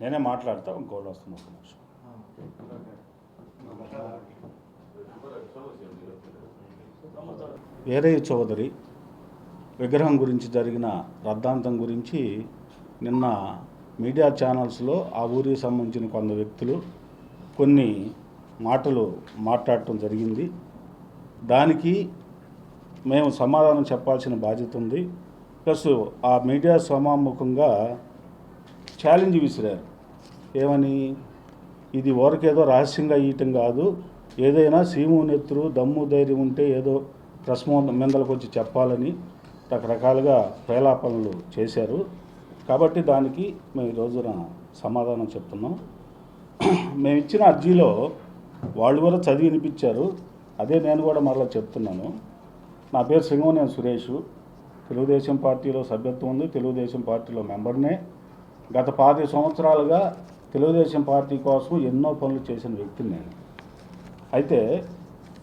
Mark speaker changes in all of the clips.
Speaker 1: నేనే మాట్లాడతా ఇంకోటి వస్తున్నా ఒక నిమిషం. వీరయ్య చౌదరి విగ్రహం గురించి జరిగిన రద్దాంతం గురించి నిన్న మీడియా ఛానల్స్లో ఆ ఊరికి సంబంధించిన కొంత వ్యక్తులు కొన్ని మాటలు మాట్లాడటం జరిగింది. దానికి మేము సమాధానం చెప్పాల్సిన బాధ్యత ఉంది. ప్లస్ ఆ మీడియా సమాముఖంగా ఛాలెంజ్ విసిరారు. ఏమని, ఇది ఊరకేదో రహస్యంగా ఇయటం కాదు, ఏదైనా సీము నెత్తురు దమ్ము ధైర్యం ఉంటే ఏదో ప్రెస్ మిందలకు వచ్చి చెప్పాలని రకరకాలుగా ప్రేలాపనలు చేశారు. కాబట్టి దానికి మేము ఈ రోజున సమాధానం చెప్తున్నాం. మేము ఇచ్చిన అర్జీలో వాళ్ళు కూడా చదివి వినిపించారు. అదే నేను కూడా మరలా చెప్తున్నాను. నా పేరు సింగమనేని సురేష్. తెలుగుదేశం పార్టీలో సభ్యత్వం ఉంది, తెలుగుదేశం పార్టీలో మెంబర్నే. గత 10 సంవత్సరాలుగా తెలుగుదేశం పార్టీ కోసం ఎన్నో పనులు చేసిన వ్యక్తిని నేను. అయితే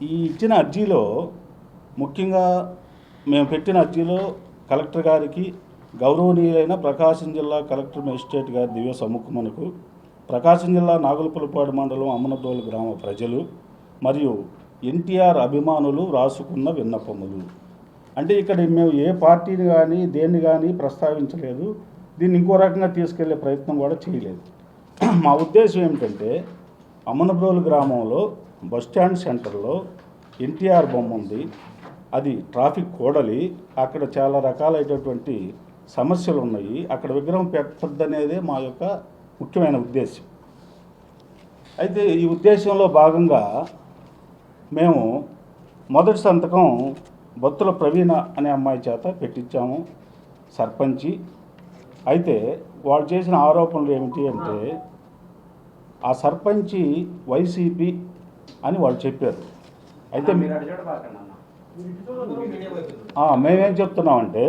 Speaker 1: ఈ ఇచ్చిన అర్జీలో ముఖ్యంగా మేము పెట్టిన అర్జీలో కలెక్టర్ గారికి, గౌరవనీయులైన ప్రకాశం జిల్లా కలెక్టర్ మేజిస్ట్రేట్ గారి దివ్య సమ్ముఖమునకు, ప్రకాశం జిల్లా నాగులపులపాడు మండలం అమ్మనదోలు గ్రామ ప్రజలు మరియు ఎన్టీఆర్ అభిమానులు రాసుకున్న విన్నపములు. అంటే ఇక్కడ మేము ఏ పార్టీని కానీ దేన్ని కానీ ప్రస్తావించలేదు, దీన్ని ఇంకో రకంగా తీసుకెళ్లే ప్రయత్నం కూడా చేయలేదు. మా ఉద్దేశం ఏమిటంటే, అమ్మనబ్రోలు గ్రామంలో బస్టాండ్ సెంటర్లో ఎన్టీఆర్ బొమ్మ ఉంది. అది ట్రాఫిక్ కూడలి, అక్కడ చాలా రకాలైనటువంటి సమస్యలు ఉన్నాయి. అక్కడ విగ్రహం పెట్టద్దనేదే మా యొక్క ముఖ్యమైన ఉద్దేశం. అయితే ఈ ఉద్దేశంలో భాగంగా మేము మొదటి సంతకం బొత్తుల ప్రవీణ అనే అమ్మాయి చేత పెట్టించాము, సర్పంచి. అయితే వాళ్ళు చేసిన ఆరోపణలు ఏమిటి అంటే, ఆ సర్పంచి వైసీపీ అని వాళ్ళు చెప్పారు. అయితే మేమేం చెప్తున్నామంటే,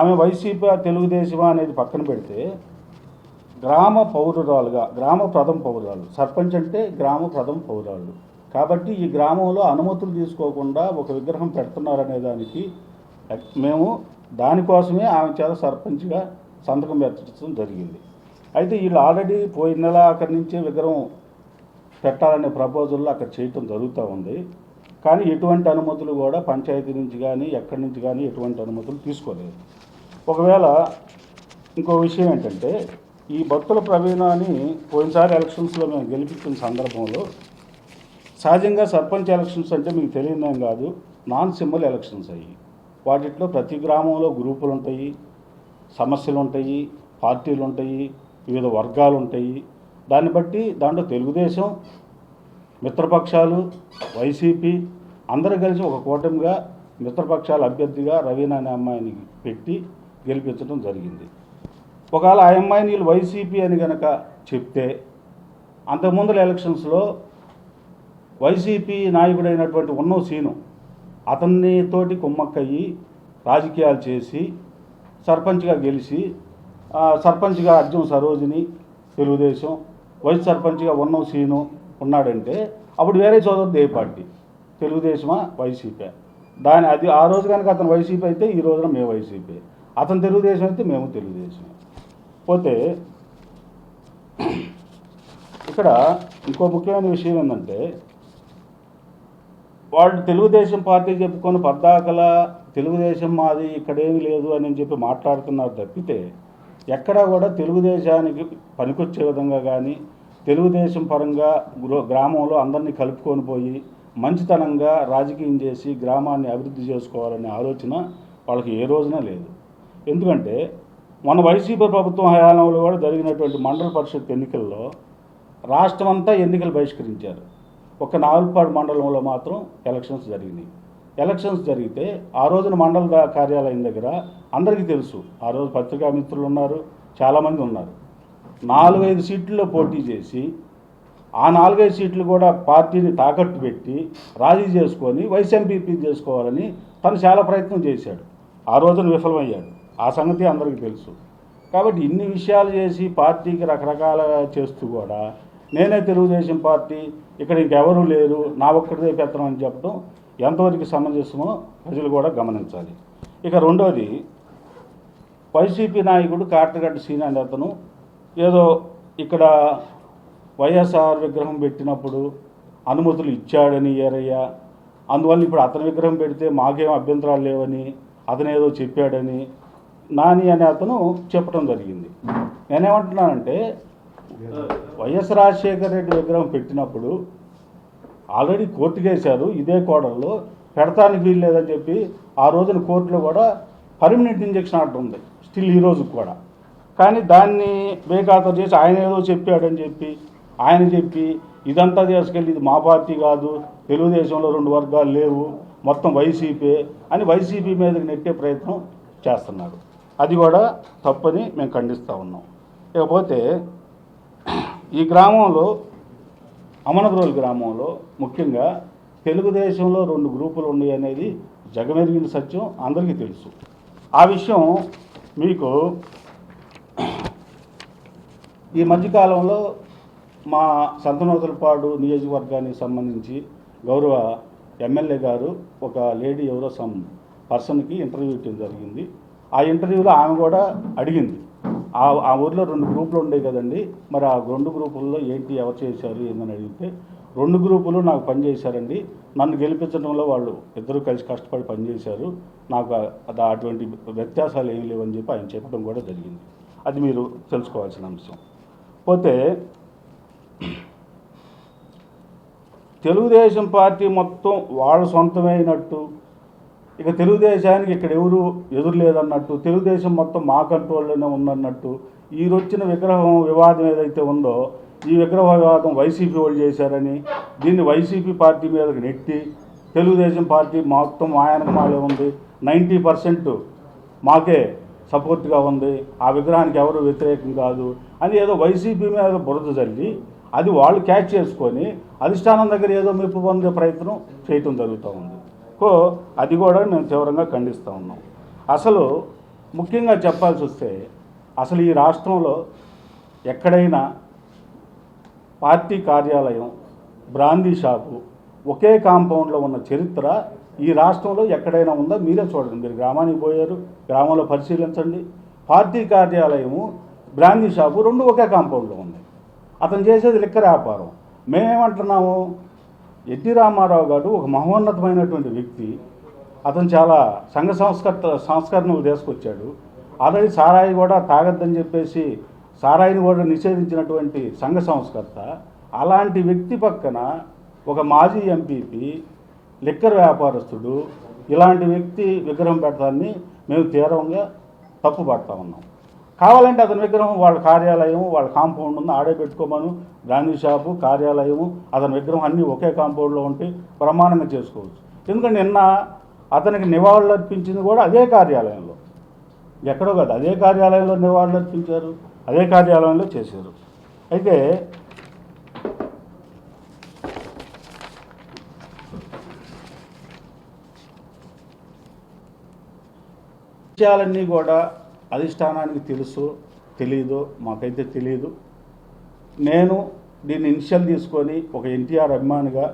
Speaker 1: ఆమె వైసీపీ తెలుగుదేశమా అనేది పక్కన పెడితే గ్రామ పౌరురాలుగా, గ్రామ ప్రథమ పౌరాలు, సర్పంచ్ అంటే గ్రామ ప్రథమ పౌరాలు కాబట్టి ఈ గ్రామంలో అనుమతులు తీసుకోకుండా ఒక విగ్రహం పెడుతున్నారనే దానికి మేము దానికోసమే ఆమె చేత సర్పంచ్గా సంతకం పెట్టడం జరిగింది. అయితే వీళ్ళు ఆల్రెడీ పోయిన నెల అక్కడి నుంచే విగ్రహం పెట్టాలనే ప్రపోజల్లో అక్కడ చేయటం జరుగుతూ ఉంది. కానీ ఎటువంటి అనుమతులు కూడా పంచాయతీ నుంచి కానీ ఎక్కడి నుంచి కానీ ఎటువంటి అనుమతులు తీసుకోలేదు. ఒకవేళ ఇంకో విషయం ఏంటంటే, ఈ బొత్తుల ప్రవీణని పోయినసారి ఎలక్షన్స్లో మేము గెలిపించిన సందర్భంలో, సహజంగా సర్పంచ్ ఎలక్షన్స్ అంటే మీకు తెలియదేం కాదు, నాన్ సింబల్ ఎలక్షన్స్ అయ్యి. వాటిలో ప్రతి గ్రామంలో గ్రూపులు ఉంటాయి, సమస్యలు ఉంటాయి, పార్టీలు ఉంటాయి, వివిధ వర్గాలు ఉంటాయి. దాన్ని బట్టి దాంట్లో తెలుగుదేశం, మిత్రపక్షాలు, వైసీపీ అందరూ కలిసి ఒక కూటమిగా మిత్రపక్షాల అభ్యర్థిగా రవీణ అనే అమ్మాయిని పెట్టి గెలిపించడం జరిగింది. ఒకవేళ ఆ అమ్మాయిని వీళ్ళు వైసీపీ అని కనుక చెప్తే, అంతకుముందల ఎలక్షన్స్లో వైసీపీ నాయకుడైనటువంటి ఉన్నో సీను అతన్ని తోటి కుమ్మక్కయ్యి రాజకీయాలు చేసి సర్పంచ్గా గెలిచి, సర్పంచ్గా అర్జున్ సరోజిని తెలుగుదేశం, వైస్ సర్పంచ్గా ఉన్నో సీను ఉన్నాడంటే అప్పుడు వేరే చౌదరి ఏ పార్టీ, తెలుగుదేశమా వైసీపీ? అది ఆ రోజు కనుక అతను వైసీపీ అయితే ఈ రోజున మేము వైసీపీ, అతను తెలుగుదేశం అయితే మేము తెలుగుదేశం. పోతే ఇక్కడ ఇంకో ముఖ్యమైన విషయం ఏంటంటే, వాళ్ళు తెలుగుదేశం పార్టీ చెప్పుకొని పద్దాకల తెలుగుదేశం మాది ఇక్కడేమీ లేదు అని చెప్పి మాట్లాడుతున్నారు తప్పితే, ఎక్కడా కూడా తెలుగుదేశానికి పనికొచ్చే విధంగా కానీ, తెలుగుదేశం పరంగా గ్రామంలో అందరినీ కలుపుకొని పోయి మంచితనంగా రాజకీయం చేసి గ్రామాన్ని అభివృద్ధి చేసుకోవాలనే ఆలోచన వాళ్ళకి ఏ రోజున లేదు. ఎందుకంటే మన వైసీపీ ప్రభుత్వం హయాంలో కూడా జరిగినటువంటి మండల పరిషత్ ఎన్నికల్లో రాష్ట్రం అంతా ఎన్నికలు బహిష్కరించారు. ఒక నాగులపాడు మండలంలో మాత్రం ఎలక్షన్స్ జరిగినాయి. ఎలక్షన్స్ జరిగితే ఆ రోజున మండల కార్యాలయం దగ్గర అందరికీ తెలుసు, ఆ రోజు పత్రికా మిత్రులు ఉన్నారు, చాలామంది ఉన్నారు. 4-5 సీట్లలో పోటీ చేసి ఆ 4-5 సీట్లు కూడా పార్టీని తాకట్టు పెట్టి రాజీ చేసుకొని వైస్ ఎంపీపీ చేసుకోవాలని తను చాలా ప్రయత్నం చేశాడు. ఆ రోజున విఫలమయ్యాడు. ఆ సంగతి అందరికీ తెలుసు. కాబట్టి ఇన్ని విషయాలు చేసి పార్టీకి రకరకాలుగా చేస్తూ కూడా నేనే తెలుగుదేశం పార్టీ ఇక్కడ ఇంకెవరూ లేరు, నా ఒక్కడిదే పెత్తనం అని చెప్పడం ఎంతవరకు సమంజసమో ప్రజలు కూడా గమనించాలి. ఇక రెండోది, వైసీపీ నాయకుడు కాట్రగడ్డ సీనియర్ అతను ఏదో ఇక్కడ వైఎస్ఆర్ విగ్రహం పెట్టినప్పుడు అనుమతులు ఇచ్చాడని ఏరయ్య, అందువల్ల ఇప్పుడు అతని విగ్రహం పెడితే మాకేం అభ్యంతరాలు లేవని అతను ఏదో చెప్పాడని నాని అనే అతను చెప్పడం జరిగింది. నేనేమంటున్నానంటే, వైఎస్ రాజశేఖర రెడ్డి విగ్రహం పెట్టినప్పుడు ఆల్రెడీ కోర్టుకు వేశారు, ఇదే కోడల్లో పెడతానికి వీలు లేదని చెప్పి ఆ రోజున కోర్టులో కూడా పర్మనెంట్ ఇంజక్షన్ ఆర్డర్ ఉంది స్టిల్ ఈ రోజుకి కూడా. కానీ దాన్ని బేఖాతరు చేసి ఆయన ఏదో చెప్పాడని చెప్పి ఇదంతా తీసుకెళ్ళి ఇది మా పార్టీ కాదు, తెలుగుదేశంలో 2 వర్గాలు లేవు, మొత్తం వైసీపీ అని వైసీపీ మీదకి నెట్టే ప్రయత్నం చేస్తున్నారు. అది కూడా తప్పని మేము ఖండిస్తూ ఉన్నాం. ఇకపోతే ఈ గ్రామంలో, అమనబ్రోలు గ్రామంలో ముఖ్యంగా తెలుగుదేశంలో 2 గ్రూపులు ఉన్నాయి అనేది జగమెరిగిన సత్యం, అందరికీ తెలుసు. ఆ విషయం మీకు ఈ మధ్యకాలంలో మా సంతనూతలపాడు నియోజకవర్గానికి సంబంధించి గౌరవ ఎమ్మెల్యే గారు ఒక లేడీ ఎవరో సమ్ పర్సన్కి ఇంటర్వ్యూ ఇవ్వడం జరిగింది. ఆ ఇంటర్వ్యూలో ఆమె కూడా అడిగింది, ఆ ఊరిలో 2 గ్రూపులు ఉండేవి కదండి, మరి ఆ 2 గ్రూపుల్లో ఏంటి, ఎవరు చేశారు ఏందని అడిగితే, 2 గ్రూపులు నాకు పనిచేశారండి, నన్ను గెలిపించడంలో వాళ్ళు ఇద్దరు కలిసి కష్టపడి పనిచేశారు, నాకు అటువంటి వ్యత్యాసాలు ఏమి లేవని చెప్పి ఆయన చెప్పడం కూడా జరిగింది. అది మీరు తెలుసుకోవాల్సిన అంశం. పోతే తెలుగుదేశం పార్టీ మొత్తం వాళ్ళ సొంతమైనట్టు, ఇక తెలుగుదేశానికి ఇక్కడ ఎవరు ఎదురు లేదన్నట్టు, తెలుగుదేశం మొత్తం మా కంట్రోల్లోనే ఉందన్నట్టు, ఈ వచ్చిన విగ్రహం వివాదం ఏదైతే ఉందో ఈ విగ్రహ వివాదం వైసీపీ వాళ్ళు చేశారని దీన్ని వైసీపీ పార్టీ మీదకి నెట్టి తెలుగుదేశం పార్టీ మొత్తం మాయనకమాలే ఉంది, 90% మాకే సపోర్ట్గా ఉంది, ఆ విగ్రహానికి ఎవరు వ్యతిరేకం కాదు అని ఏదో వైసీపీ మీద బురద చల్లి అది వాళ్ళు క్యాచ్ చేసుకొని అధిష్టానం దగ్గర ఏదో మెప్పు పొందే ప్రయత్నం చేయటం జరుగుతూ ఉంది. అది కూడా మేము తీవ్రంగా ఖండిస్తూ ఉన్నాం. అసలు ముఖ్యంగా చెప్పాల్సి వస్తే, అసలు ఈ రాష్ట్రంలో ఎక్కడైనా పార్టీ కార్యాలయం, బ్రాందీ షాపు ఒకే కాంపౌండ్లో ఉన్న చరిత్ర ఈ రాష్ట్రంలో ఎక్కడైనా ఉందా? మీరే చూడండి. మీరు గ్రామానికి పోయారు, గ్రామంలో పరిశీలించండి. పార్టీ కార్యాలయము, బ్రాందీ షాపు 2 ఒకే కాంపౌండ్లో ఉన్నాయి. అతను చేసేది లిక్కర్ వ్యాపారం. మేమేమంటున్నాము, ఎన్టీ రామారావు గారు ఒక మహోన్నతమైనటువంటి వ్యక్తి, అతను చాలా సంస్కరణలు తీసుకొచ్చాడు. ఆల్రెడీ సారాయి కూడా తాగద్దని చెప్పేసి సారాయిని కూడా నిషేధించినటువంటి సంఘ సంస్కర్త. అలాంటి వ్యక్తి పక్కన ఒక మాజీ ఎంపీపీ, లిక్కర్ వ్యాపారస్తుడు, ఇలాంటి వ్యక్తి విగ్రహం పెడతాన్ని మేము తీవ్రంగా తప్పుపడతా ఉన్నాం. కావాలంటే అతని విగ్రహం వాళ్ళ కార్యాలయం, వాళ్ళ కాంపౌండ్ ఉంది, ఆడే పెట్టుకోమను. బ్రాందీ షాపు, కార్యాలయము, అతని విగ్రహం అన్నీ ఒకే కాంపౌండ్లో ఉంటే ప్రమాణంగా చేసుకోవచ్చు. ఎందుకంటే నిన్న అతనికి నివాళులు అర్పించింది కూడా అదే కార్యాలయంలో, ఎక్కడో కాదు, అదే కార్యాలయంలో నివాళులు అర్పించారు, అదే కార్యాలయంలో చేశారు. అయితే విషయాలన్నీ కూడా అధిష్టానానికి తెలుసో తెలీదో మాకైతే తెలియదు. నేను దీన్ని ఇనిషియల్ తీసుకొని ఒక ఎన్టీఆర్ అభిమానిగా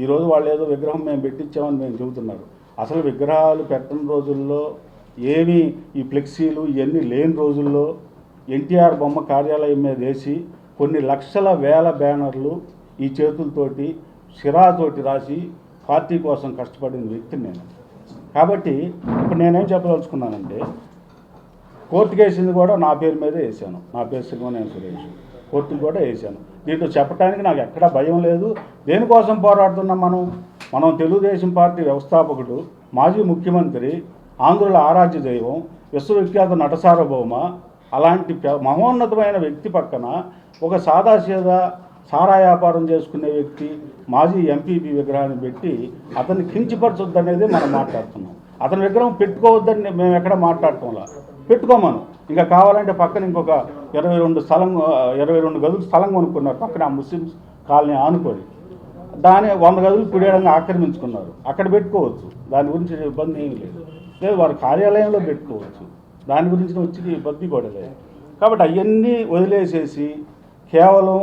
Speaker 1: ఈరోజు వాళ్ళు ఏదో విగ్రహం మేము పెట్టించామని మేము చెబుతున్నారు. అసలు విగ్రహాలు పెట్టని రోజుల్లో, ఏమీ ఈ ఫ్లెక్సీలు ఇవన్నీ లేని రోజుల్లో ఎన్టీఆర్ బొమ్మ కార్యాలయం మీద వేసి కొన్ని లక్షల వేల బ్యానర్లు ఈ చేతులతోటి సిరాతోటి రాసి పార్టీ కోసం కష్టపడిన వ్యక్తిని నేను. కాబట్టి ఇప్పుడు నేనేం చెప్పదలుచుకున్నానంటే, కోర్టుకు వేసింది కూడా నా పేరు మీదే వేసాను, నా పేరు సినిమానేని సురేష్, కోర్టుకు కూడా వేసాను. దీంట్లో చెప్పడానికి నాకు ఎక్కడా భయం లేదు. దేనికోసం పోరాడుతున్నాం మనం తెలుగుదేశం పార్టీ వ్యవస్థాపకుడు, మాజీ ముఖ్యమంత్రి, ఆంధ్రుల ఆరాధ్య దైవం, విశ్వవిఖ్యాత నట సార్వభౌమ, అలాంటి మహోన్నతమైన వ్యక్తి పక్కన ఒక సాదాసీదా సారా వ్యాపారం చేసుకునే వ్యక్తి మాజీ ఎంపీపీ విగ్రహాన్ని పెట్టి అతన్ని కించపరచొద్దనేది మనం మాట్లాడుతున్నాం. అతని విగ్రహం పెట్టుకోవద్దని మేము ఎక్కడ మాట్లాడటంలా, పెట్టుకోమను. ఇంకా కావాలంటే పక్కన ఇంకొక 22 గదులు స్థలం కొనుక్కున్నారు పక్కన, ఆ ముస్లిమ్స్ కాలనీ ఆనుకొని. దాని 100 గదులు పిడియడంగా ఆక్రమించుకున్నారు, అక్కడ పెట్టుకోవచ్చు, దాని గురించి ఇబ్బంది ఏమీ లేదు. లేదు వారి కార్యాలయంలో పెట్టుకోవచ్చు, దాని గురించి వచ్చి ఇబ్బంది కూడా లేదు. కాబట్టి అవన్నీ వదిలేసేసి కేవలం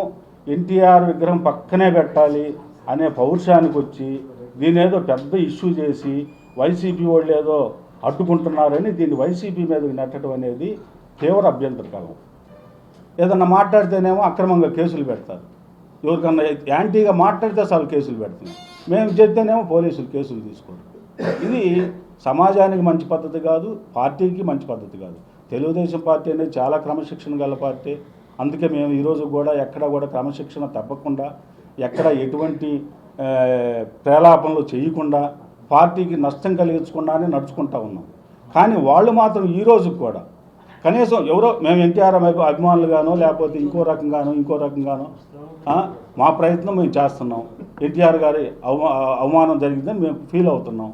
Speaker 1: ఎన్టీఆర్ విగ్రహం పక్కనే పెట్టాలి అనే పౌరుషానికి వచ్చి దీని ఏదో పెద్ద ఇష్యూ చేసి వైసీపీ వాళ్ళు ఏదో అడ్డుకుంటున్నారని దీన్ని వైసీపీ మీదకి నెట్టడం అనేది తీవ్ర అభ్యంతరకరం. ఏదన్నా మాట్లాడితేనేమో అక్రమంగా కేసులు పెడతారు, ఎవరికన్నా యాంటీగా మాట్లాడితే అసలు కేసులు పెడుతున్నాం, మేము చెప్తేనేమో పోలీసులు కేసులు తీసుకోవడం. ఇది సమాజానికి మంచి పద్ధతి కాదు, పార్టీకి మంచి పద్ధతి కాదు. తెలుగుదేశం పార్టీ అనేది చాలా క్రమశిక్షణ గల పార్టీ. అందుకే మేము ఈరోజు కూడా ఎక్కడ కూడా క్రమశిక్షణ తప్పకుండా ఎక్కడ ఎటువంటి ప్రేలాపనలు చేయకుండా పార్టీకి నష్టం కలిగించకుండానే నడుచుకుంటా ఉన్నాం. కానీ వాళ్ళు మాత్రం ఈరోజు కూడా కనీసం ఎవరో మేము ఎన్టీఆర్ అభిమానులుగానో లేకపోతే ఇంకో రకంగానో మా ప్రయత్నం మేము చేస్తున్నాం. ఎన్టీఆర్ గారి అవమానం జరిగిందని మేము ఫీల్ అవుతున్నాం.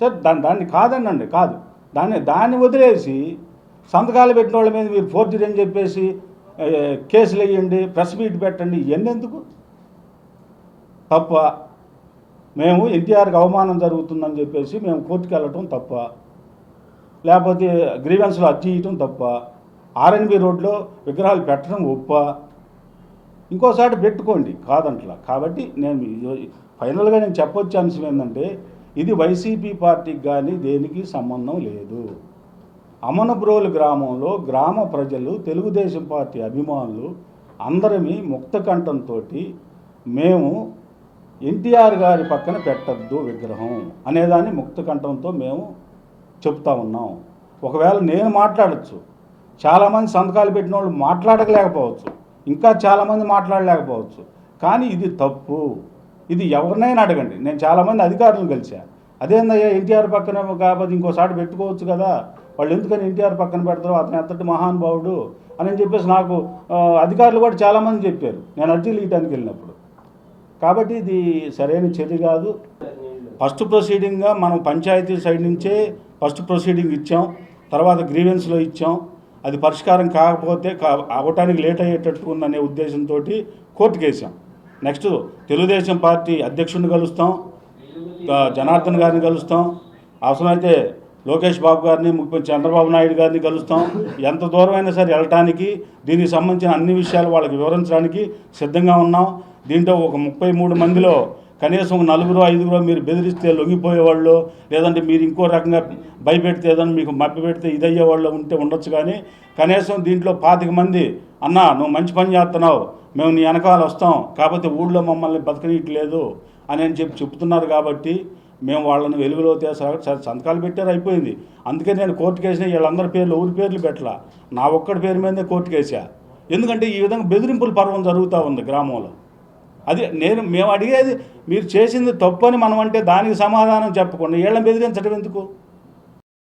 Speaker 1: సార్ దాన్ని కాదనండి, కాదు, దాన్ని వదిలేసి సంతకాలు పెట్టిన వాళ్ళ మీద మీరు ఫోర్జరీ అని చెప్పేసి కేసులు వేయండి, ప్రెస్ మీట్ పెట్టండి, ఇవన్నీ ఎందుకు? తప్ప మేము ఎన్టీఆర్కి అవమానం జరుగుతుందని చెప్పేసి మేము కోర్టుకు వెళ్ళటం తప్ప, లేకపోతే గ్రీవెన్స్లో అర్జీ చేయటం తప్ప, ఆర్ఎన్బి రోడ్లో విగ్రహాలు పెట్టడం ఒప్ప, ఇంకోసారి పెట్టుకోండి కాదంట్లా. కాబట్టి ఫైనల్గా నేను చెప్పొచ్చే అంశం ఏంటంటే ఇది వైసీపీ పార్టీకి కానీ దేనికి సంబంధం లేదు. అమనబ్రోలు గ్రామంలో గ్రామ ప్రజలు, తెలుగుదేశం పార్టీ అభిమానులు అందరమీ ముక్త కంఠంతో మేము ఎన్టీఆర్ గారి పక్కన పెట్టద్దు విగ్రహం అనేదాన్ని ముక్త కంఠంతో మేము చెప్తా ఉన్నాం. ఒకవేళ నేను మాట్లాడచ్చు, చాలామంది సంతకాలు పెట్టిన వాళ్ళు మాట్లాడలేకపోవచ్చు, ఇంకా చాలామంది మాట్లాడలేకపోవచ్చు, కానీ ఇది తప్పు. ఇది ఎవరినైనా అడగండి. నేను చాలామంది అధికారులను కలిశాను, అదేందయ్యా ఎన్టీఆర్ పక్కన కాకపోతే ఇంకోసారి పెట్టుకోవచ్చు కదా, వాళ్ళు ఎందుకని ఎన్టీఆర్ పక్కన పెడతారు, అతను ఎంతటి మహానుభావుడు అని చెప్పేసి నాకు అధికారులు కూడా చాలామంది చెప్పారు నేను అర్జీలు ఇవ్వడానికి వెళ్ళినప్పుడు. కాబట్టి ఇది సరైన చర్య కాదు. ఫస్ట్ ప్రొసీడింగ్గా మనం పంచాయతీ సైడ్ నుంచే ఫస్ట్ ప్రొసీడింగ్ ఇచ్చాం, తర్వాత గ్రీవెన్స్లో ఇచ్చాం. అది పరిష్కారం కాకపోతే అవటానికి లేట్ అయ్యేటట్టు ఉందనే ఉద్దేశంతో కోర్టుకు వేసాం. నెక్స్ట్ తెలుగుదేశం పార్టీ అధ్యక్షుడిని కలుస్తాం, జనార్దన్ గారిని కలుస్తాం, అవసరమైతే లోకేష్ బాబు గారిని, ముఖ్యమంత్రి చంద్రబాబు నాయుడు గారిని కలుస్తాం. ఎంత దూరమైనా సరే వెళ్ళటానికి, దీనికి సంబంధించిన అన్ని విషయాలు వాళ్ళకి వివరించడానికి సిద్ధంగా ఉన్నాం. దీంట్లో ఒక 33 మందిలో కనీసం 4-5 మీరు బెదిరిస్తే లొంగిపోయేవాళ్ళు, లేదంటే మీరు ఇంకో రకంగా భయపెడితే ఏదన్నా మీకు మభ్య పెడితే ఇదయ్యేవాళ్ళు ఉండొచ్చు. కానీ కనీసం దీంట్లో 25 మంది అన్న నువ్వు మంచి పని చేస్తున్నావు, మేము నీ వెనకాల వస్తాం, కాకపోతే ఊళ్ళో మమ్మల్ని బతకనీయట్లేదు అని చెప్తున్నారు. కాబట్టి మేము వాళ్ళని వెలుగులో సంతకాలు పెట్టారు, అయిపోయింది. అందుకే నేను కోర్టుకు వేసిన వీళ్ళందరి పేర్లు ఊరి పేర్లు పెట్టలా, నా ఒక్కడి పేరు మీదే కోర్టుకు వేసా. ఎందుకంటే ఈ విధంగా బెదిరింపుల పర్వం జరుగుతూ ఉంది గ్రామంలో. అది మేము అడిగేది, మీరు చేసింది తప్పు అని మనం అంటే దానికి సమాధానం చెప్పకుండా వీళ్ళని బెదిరించడం ఎందుకు?